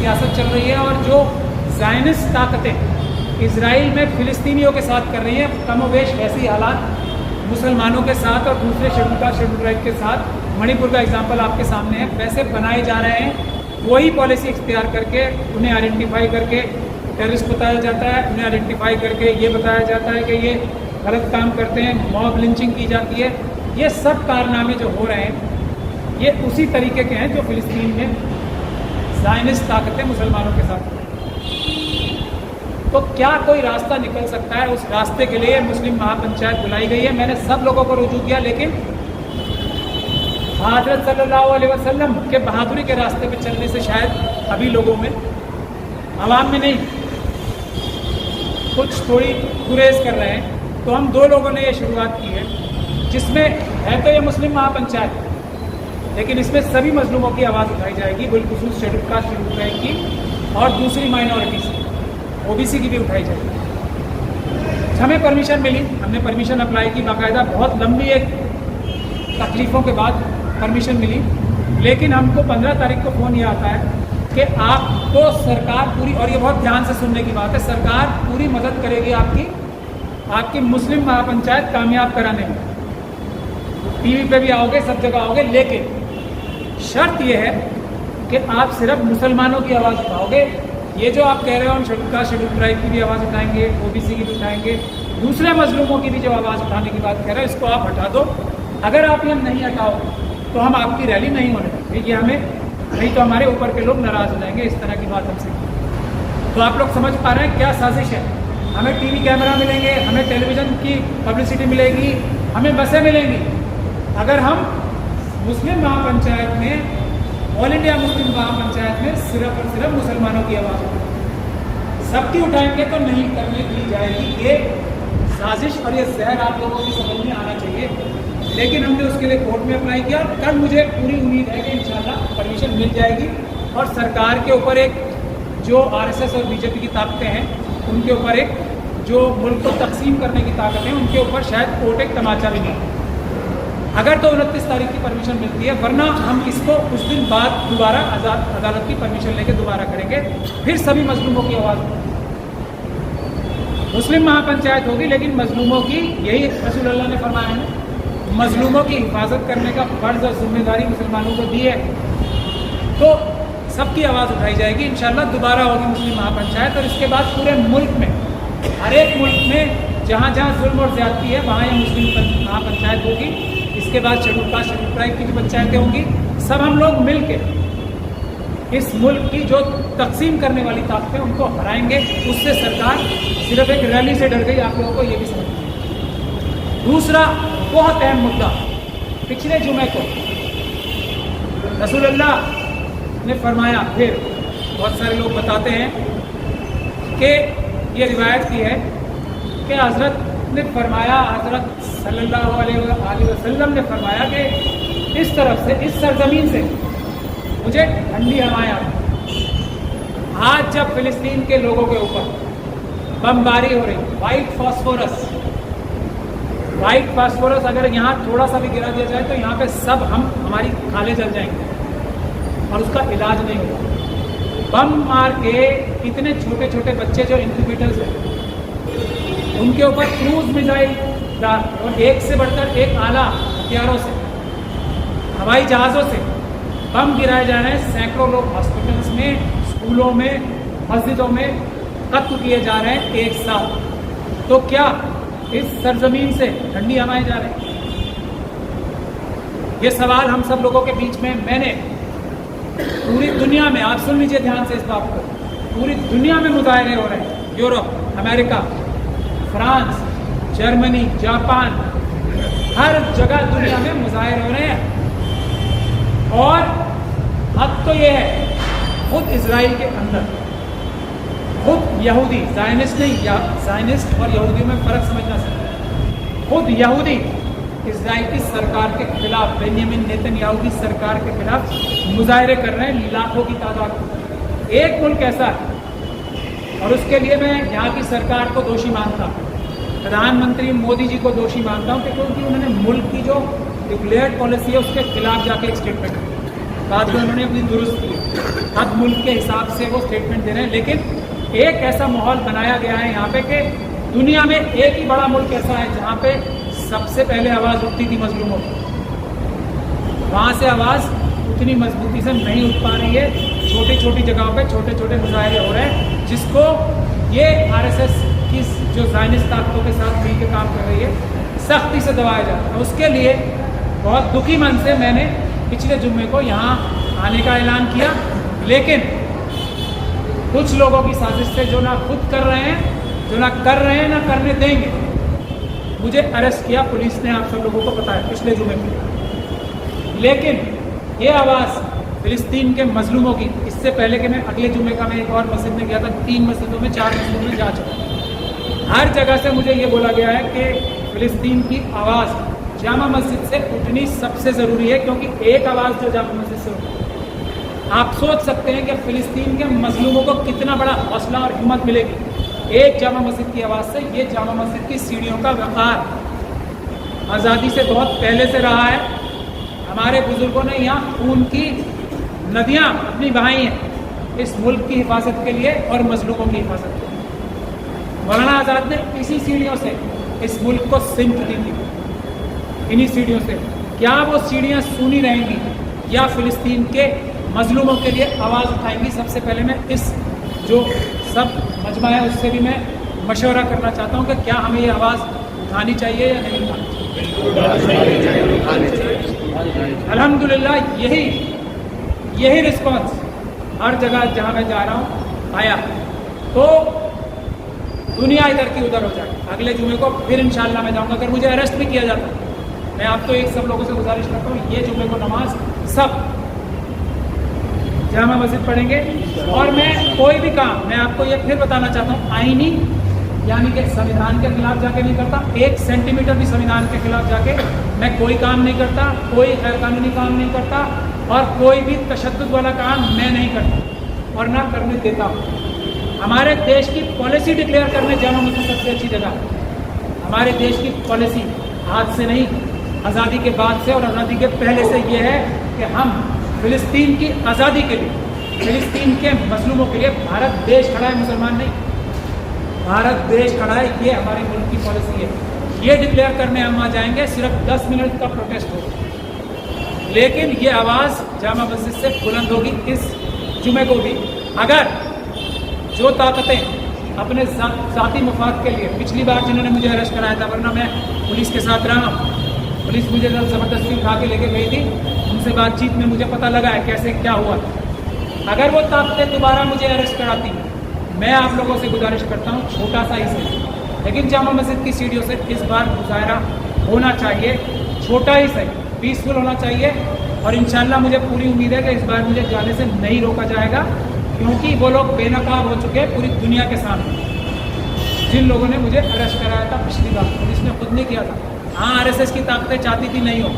सियासत चल रही है और जो ज़ायनिस्ट ताकतें इजराइल में फ़िलिस्तीनियों के साथ कर रही हैं, कमोवेश वैसे ही हालात मुसलमानों के साथ और दूसरे शेड्यूल कास्ट शेड्यूल ट्राइब के साथ, मणिपुर का एग्जाम्पल आपके सामने है, वैसे बनाए जा रहे हैं। वही पॉलिसी इख्तियार करके उन्हें आइडेंटिफाई करके टेररिस्ट बताया जाता है, उन्हें आइडेंटिफाई करके ये बताया जाता है कि ये गलत काम करते हैं, मॉब लिंचिंग की जाती है। ये सब कारनामे जो हो रहे हैं ये उसी तरीके के हैं जो फ़िलिस्तीन में ज़ायनिस्ट ताकतें मुसलमानों के साथ। तो क्या कोई रास्ता निकल सकता है? उस रास्ते के लिए मुस्लिम महापंचायत बुलाई गई है। मैंने सब लोगों को रुजू किया, लेकिन हज़रत सल्लल्लाहु अलैहि वसल्लम के बहादुरी के रास्ते पे चलने से शायद अभी लोगों में, आवाम में नहीं, कुछ थोड़ी गुरेज कर रहे हैं। तो हम दो लोगों ने ये शुरुआत की है, जिसमें है तो ये मुस्लिम महापंचायत, लेकिन इसमें सभी मजलूमों की आवाज़ उठाई जाएगी, बिलखुसूस शेड्यूल कास्ट शेड्यूल ट्राइब की और दूसरी माइनॉरिटीज़ की, ओबीसी की भी उठाई जाएगी। हमें परमिशन मिली, हमने परमिशन अप्लाई की, बाकायदा बहुत लंबी एक तकलीफ़ों के बाद परमिशन मिली। लेकिन हमको 15 तारीख को फ़ोन ये आता है कि आपको सरकार पूरी, और ये बहुत ध्यान से सुनने की बात है, सरकार पूरी मदद करेगी आपकी मुस्लिम महापंचायत कामयाब कराने में। टीवी पे भी आओगे, सब जगह आओगे, लेकिन शर्त यह है कि आप सिर्फ मुसलमानों की आवाज़ उठाओगे। ये जो आप कह रहे हो हम शेड्यूल कास्ट शेड्यूल ट्राइब की भी आवाज़ उठाएंगे, ओबीसी की भी उठाएंगे, दूसरे मजलूमों की भी जो आवाज़ उठाने की बात कह रहे हो, इसको आप हटा दो। अगर आप ये नहीं हटाओगे तो हम आपकी रैली नहीं होने देंगे, ये हमें नहीं तो हमारे ऊपर के लोग नाराज़ हो जाएंगे। इस तरह की बात हमसे। तो आप लोग समझ पा रहे हैं क्या साजिश है? हमें टीवी कैमरा मिलेंगे, हमें टेलीविज़न की पब्लिसिटी मिलेगी, हमें बसें मिलेंगी। अगर हम मुस्लिम महापंचायत में, ऑल इंडिया मुस्लिम महापंचायत में सिर्फ और सिर्फ मुसलमानों की आवाज़ सबकी उठाएंगे तो नहीं करने दी जाएगी। ये साजिश और ये जहर आप लोगों की समझ में आना चाहिए। लेकिन हमने उसके लिए कोर्ट में अप्लाई किया। कल मुझे पूरी उम्मीद है कि इंशाल्लाह परमिशन मिल जाएगी और सरकार के ऊपर एक जो आरएसएस और बीजेपी की ताकतें हैं, उनके ऊपर एक जो मुल्क को तकसीम करने की ताकत है, उनके ऊपर शायद कोर्ट एक तमाचा भी नहीं। अगर तो 29 तारीख की परमिशन मिलती है, वरना हम इसको कुछ दिन बाद दोबारा अदालत की परमिशन लेके दोबारा करेंगे। फिर सभी मजलूमों की आवाज़, मुस्लिम महापंचायत होगी, लेकिन मजलूमों की, यही रसूलुल्लाह ने फरमाया है, मजलूमों की हिफाजत करने का फ़र्ज़ और जिम्मेदारी मुसलमानों को दी है। तो सबकी आवाज़ उठाई जाएगी, इंशाल्लाह दोबारा होगी मुस्लिम महापंचायत। और इसके बाद पूरे मुल्क में, हर एक मुल्क में जहाँ जहाँ जुल्म और ज़्यादती है, वहाँ ये मुस्लिम महापंचायत होगी। इसके बाद शेड्यूल कास्ट शेड्यूल ट्राइब की जो पंचायतें होंगी, सब हम लोग मिल के इस मुल्क की जो तकसीम करने वाली ताकतें, उनको हराएंगे। उससे सरकार सिर्फ एक रैली से डर गई, आप लोगों को ये भी समझना। दूसरा बहुत अहम मुद्दा, पिछले जुमे को रसूलुल्लाह ने फरमाया, फिर बहुत सारे लोग बताते हैं कि ये रिवायत की है कि हज़रत ने फरमाया, हज़रत सल्लल्लाहु अलैहि वसल्लम ने फरमाया कि इस तरफ से, इस सरजमीन से मुझे ठंडी हवाएं आती। आज जब फ़िलिस्तीन के लोगों के ऊपर बमबारी हो रही, वाइट फास्फोरस अगर यहाँ थोड़ा सा भी गिरा दिया जाए तो यहाँ पे सब हमारी खाले जल जाएंगे और उसका इलाज नहीं होगा। बम मार के इतने छोटे छोटे बच्चे जो इंक्यूबेटर्स हैं, उनके ऊपर क्रूज मिसाइल और एक से बढ़कर एक आला हथियारों से, हवाई जहाज़ों से बम गिराए जा रहे हैं। सैकड़ों लोग हॉस्पिटल्स में, स्कूलों में, मस्जिदों में कत्ल किए जा रहे हैं एक साथ। तो क्या इस सरजमीन से ठंडी हवाएं जा रही हैं? ये सवाल हम सब लोगों के बीच में, मैंने पूरी दुनिया में, आप सुन लीजिए ध्यान से इस बात को, पूरी दुनिया में मुजाहरे हो रहे हैं। Europe, America, France, Germany, Japan, हर जगह दुनिया में मुजाहरे हो रहे हैं। और हद तो ये है, खुद इजराइल के अंदर, खुद यहूदी, ज़ायनिस्ट नहीं, ज़ायनिस्ट और यहूदी में फ़र्क समझना चाहिए। खुद यहूदी इजराइल की सरकार के खिलाफ, बेंजामिन नेतन्याहू की सरकार के खिलाफ मुजाहरे कर रहे हैं, लाखों की तादाद। एक मुल्क ऐसा है, और उसके लिए मैं यहाँ की सरकार को दोषी मानता हूँ, प्रधानमंत्री मोदी जी को दोषी मानता हूँ, क्योंकि उन्होंने मुल्क की जो डिक्लेयर्ड पॉलिसी है उसके खिलाफ जाके एक स्टेटमेंट, बाद में उन्होंने अपनी दुरुस्त की। हर मुल्क के हिसाब से वो स्टेटमेंट दे रहे हैं, लेकिन एक ऐसा माहौल बनाया गया है यहाँ पे कि दुनिया में एक ही बड़ा मुल्क ऐसा है जहाँ पे सबसे पहले आवाज़ उठती थी मजलूमों की, वहाँ से आवाज़ उतनी मजबूती से नहीं उठ पा रही है। छोटी छोटी जगहों पे छोटे छोटे मुजाहरे हो रहे हैं, जिसको ये आरएसएस की जो ज़ायनिस्ट ताकतों के साथ मिल के काम कर रही है सख्ती से दबाया जा रहा है। उसके लिए बहुत दुखी मन से मैंने पिछले जुम्मे को यहाँ आने का ऐलान किया, लेकिन कुछ लोगों की साजिश से जो ना खुद कर रहे हैं, जो ना कर रहे हैं ना करने देंगे, मुझे अरेस्ट किया पुलिस ने, आप सब लोगों को पता है, पिछले जुम्मे को। लेकिन ये आवाज़ फ़िलिस्तीन के मजलूमों की, इससे पहले कि मैं अगले जुम्मे का मैं एक और मस्जिद में गया था, 3 मस्जिदों में 4 मस्जिदों में जा चुका। हर जगह से मुझे ये बोला गया है कि फ़िलिस्तीन की आवाज़ जामा मस्जिद से उठनी सबसे ज़रूरी है, क्योंकि एक आवाज़ जो जामा मस्जिद से उठी, आप सोच सकते हैं कि फ़िलिस्तीन के मजलूमों को कितना बड़ा हौसला और हिम्मत मिलेगी एक जामा मस्जिद की आवाज़ से। ये जामा मस्जिद की सीढ़ियों का वक़ार आज़ादी से बहुत पहले से रहा है। हमारे बुज़ुर्गों ने यहाँ खून की नदियाँ अपनी बहाई हैं इस मुल्क की हिफाजत के लिए और मजलूमों की हिफाजत के लिए। मौलाना आज़ाद ने इसी सीढ़ियों से इस मुल्क को सिमत दी थी, इन्हीं सीढ़ियों से। क्या वो सीढ़ियाँ सूनी रहेंगी या फ़िलिस्तीन के मजलूमों के लिए आवाज़ उठाएंगी? सबसे पहले मैं इस जो सब मजमा है उससे भी मैं मशवरा करना चाहता हूँ कि क्या हमें ये आवाज़ उठानी चाहिए या नहीं उठानी चाहिए। अल्हम्दुलिल्लाह यही रिस्पॉन्स हर जगह जहाँ मैं जा रहा हूँ आया, तो दुनिया इधर की उधर हो जाए। अगले जुमे को फिर इंशाअल्लाह मैं जाऊँगा। अगर मुझे अरेस्ट भी किया जाता, मैं आप तो एक सब लोगों से गुजारिश करता हूँ, ये जुमे को नमाज सब जामा मस्जिद पढ़ेंगे। और मैं कोई भी काम, मैं आपको ये फिर बताना चाहता हूँ, आईनी यानी कि संविधान के खिलाफ जाके नहीं करता। 1 सेंटीमीटर भी संविधान के खिलाफ जाके मैं कोई काम नहीं करता, कोई गैर कानूनी काम नहीं करता, और कोई भी तशद्दुद वाला काम मैं नहीं करता और ना करने देता हूँ। हमारे देश की पॉलिसी डिक्लेयर करने जामा मस्जिद सबसे अच्छी जगह है। हमारे देश की पॉलिसी आज से नहीं, आज़ादी के बाद से और आज़ादी के पहले से ये है कि हम फ़िलिस्तीन की आज़ादी के लिए, फ़िलिस्तीन के मजलूमों के लिए भारत देश खड़ा है, मुसलमान नहीं, भारत देश खड़ा है। ये हमारे मुल्क की पॉलिसी है। ये डिक्लेयर करने हम आ जाएंगे, सिर्फ 10 मिनट का प्रोटेस्ट होगा, लेकिन ये आवाज़ जामा मस्जिद से बुलंद होगी इस जुमे को भी। अगर जो ताकतें अपने ज़ाती मफाद के लिए, पिछली बार जिन्होंने मुझे अरेस्ट कराया था, वरना मैं पुलिस के साथ रहा, पुलिस मुझे ज़बरदस्ती उठा के लेके गई थी, उनसे बातचीत में मुझे पता लगा है कैसे क्या हुआ। अगर वो ताकतें दोबारा मुझे अरेस्ट कराती, मैं आप लोगों से गुजारिश करता हूँ, छोटा सा ही सही, लेकिन जामा मस्जिद की सीढ़ियों से इस बार मुजाहरा होना चाहिए, छोटा ही सही, पीसफुल होना चाहिए। और इंशाल्लाह मुझे पूरी उम्मीद है कि इस बार मुझे जाने से नहीं रोका जाएगा, क्योंकि वो लोग बेनकाब हो चुके हैं पूरी दुनिया के सामने। जिन लोगों ने मुझे अरेस्ट कराया था पिछली बार, पुलिस ने खुद ने किया था। हाँ, आरएसएस की ताकतें चाहती थी नहीं हो,